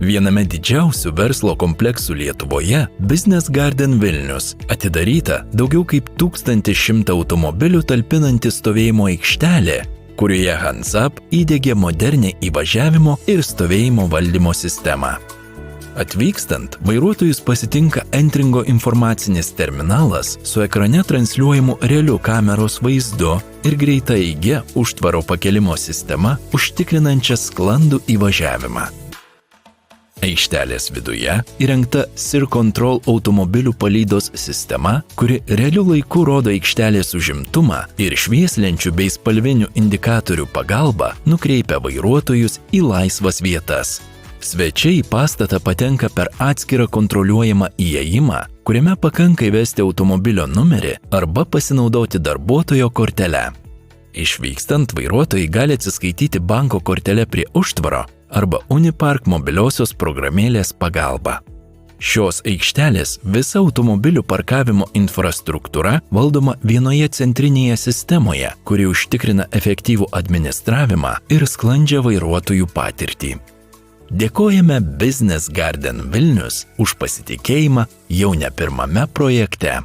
Viename didžiausių verslo kompleksų Lietuvoje Business Garden Vilnius atidaryta daugiau kaip 1100 automobilių talpinanti stovėjimo aikštelė, kurioje Hansap įdiegė modernę įvažiavimo ir stovėjimo valdymo sistemą. Atvykstant, vairuotojus pasitinka Entringo informacinis terminalas su ekrane transliuojamu realiu kameros vaizdu ir greitaeige užtvaro pakelimo sistema užtikrinančia sklandų įvažiavimą. Aikštelės viduje įrengta Sir Control automobilių palydos sistema, kuri realiu laiku rodo aikštelės užimtumą ir švieslenčių bei spalvinių indikatorių pagalba nukreipia vairuotojus į laisvas vietas. Svečiai į pastatą patenka per atskirą kontroliuojamą įėjimą, kuriame pakanka įvesti automobilio numerį arba pasinaudoti darbuotojo kortele. Išvykstant, vairuotojai gali atsiskaityti banko kortele prie užtvaro arba Unipark mobiliosios programėlės pagalba. Šios aikštelės visa automobilių parkavimo infrastruktūra valdoma vienoje centrinėje sistemoje, kuri užtikrina efektyvų administravimą ir sklandžią vairuotojų patirtį. Dėkojame Business Garden Vilnius už pasitikėjimą jau ne pirmame projekte.